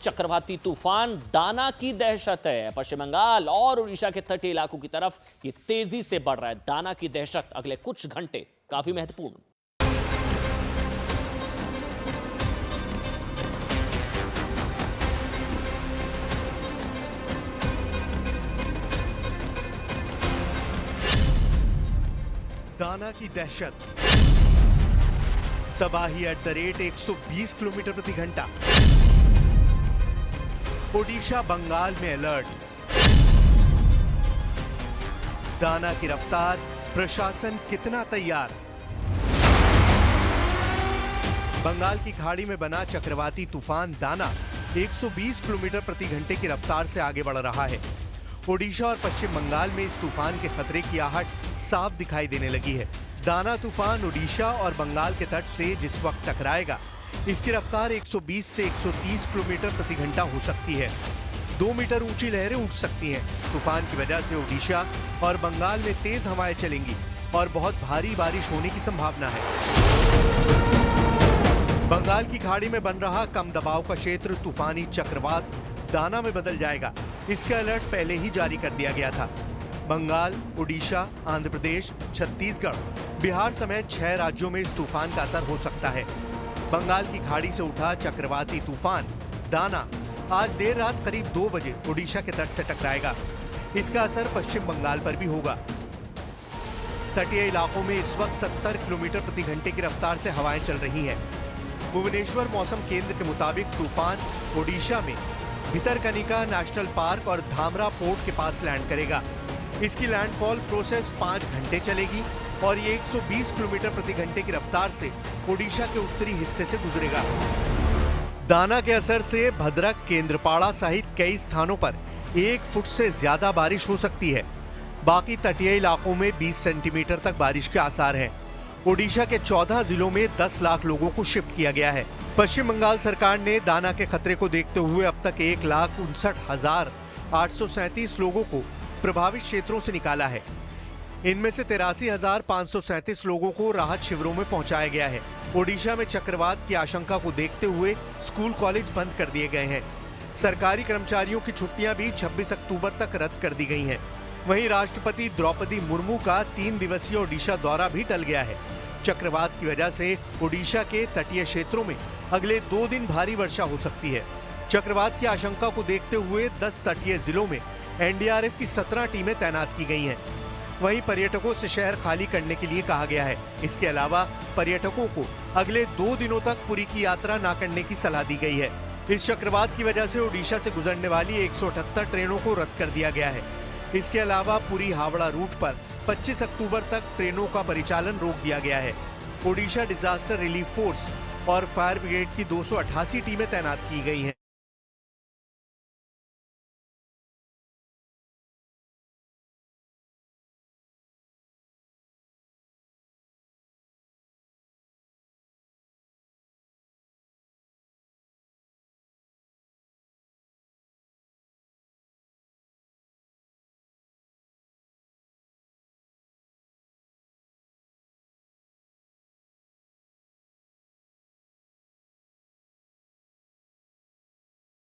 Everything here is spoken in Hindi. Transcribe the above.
चक्रवाती तूफान दाना की दहशत है। पश्चिम बंगाल और उड़ीसा के तटीय इलाकों की तरफ ये तेजी से बढ़ रहा है। दाना की दहशत अगले कुछ घंटे काफी महत्वपूर्ण। दाना की दहशत, तबाही एट द रेट 120 किलोमीटर प्रति घंटा। ओडिशा बंगाल में अलर्ट। दाना की रफ्तार, प्रशासन कितना तैयार। बंगाल की खाड़ी में बना चक्रवाती तूफान दाना 120 किलोमीटर प्रति घंटे की रफ्तार से आगे बढ़ रहा है। ओडिशा और पश्चिम बंगाल में इस तूफान के खतरे की आहट साफ दिखाई देने लगी है। दाना तूफान ओडिशा और बंगाल के तट से जिस वक्त टकराएगा, इसकी रफ्तार 120 से 130 किलोमीटर प्रति घंटा हो सकती है। 2 मीटर ऊंची लहरें उठ सकती हैं। तूफान की वजह से ओडिशा और बंगाल में तेज हवाएं चलेंगी और बहुत भारी बारिश होने की संभावना है। बंगाल की खाड़ी में बन रहा कम दबाव का क्षेत्र तूफानी चक्रवात दाना में बदल जाएगा। इसका अलर्ट पहले ही जारी कर दिया गया था। बंगाल, ओडिशा, आंध्र प्रदेश, छत्तीसगढ़, बिहार समेत 6 राज्यों में इस तूफान का असर हो सकता है। बंगाल की खाड़ी से उठा चक्रवाती तूफान दाना आज देर रात करीब 2 बजे ओडिशा के तट से टकराएगा। इसका असर पश्चिम बंगाल पर भी होगा। तटीय इलाकों में इस वक्त 70 किलोमीटर प्रति घंटे की रफ्तार से हवाएं चल रही हैं। भुवनेश्वर मौसम केंद्र के मुताबिक तूफान ओडिशा में भितरकनिका नेशनल पार्क और धामरा पोर्ट के पास लैंड करेगा। इसकी लैंडफॉल प्रोसेस 5 घंटे चलेगी और ये 120 किलोमीटर प्रति घंटे की रफ्तार से ओडिशा के उत्तरी हिस्से से गुजरेगा। दाना के असर से भद्रक, केंद्रपाड़ा सहित कई स्थानों पर 1 फुट से ज्यादा बारिश हो सकती है। बाकी तटीय इलाकों में 20 सेंटीमीटर तक बारिश के आसार हैं। ओडिशा के 14 जिलों में 10 लाख लोगों को शिफ्ट किया गया है। पश्चिम बंगाल सरकार ने दाना के खतरे को देखते हुए अब तक 1,59,837 लोगों को प्रभावित क्षेत्रों से निकाला है। इनमें से 83,537 लोगों को राहत शिविरों में पहुंचाया गया है। ओडिशा में चक्रवात की आशंका को देखते हुए स्कूल कॉलेज बंद कर दिए गए हैं। सरकारी कर्मचारियों की छुट्टियां भी 26 अक्टूबर तक रद्द कर दी गई हैं। वहीं राष्ट्रपति द्रौपदी मुर्मू का 3 दिवसीय ओडिशा दौरा भी टल गया है। चक्रवात की वजह से ओडिशा के तटीय क्षेत्रों में अगले 2 दिन भारी वर्षा हो सकती है। चक्रवात की आशंका को देखते हुए 10 तटीय जिलों में एनडीआरएफ की 17 टीमें तैनात की गई हैं। वहीं पर्यटकों से शहर खाली करने के लिए कहा गया है। इसके अलावा पर्यटकों को अगले 2 दिनों तक पुरी की यात्रा न करने की सलाह दी गई है। इस चक्रवात की वजह से ओडिशा से गुजरने वाली 178 ट्रेनों को रद्द कर दिया गया है। इसके अलावा पुरी हावड़ा रूट पर 25 अक्टूबर तक ट्रेनों का परिचालन रोक दिया गया है। ओडिशा डिजास्टर रिलीफ फोर्स और फायर ब्रिगेड की 288 टीमें तैनात की गई हैं।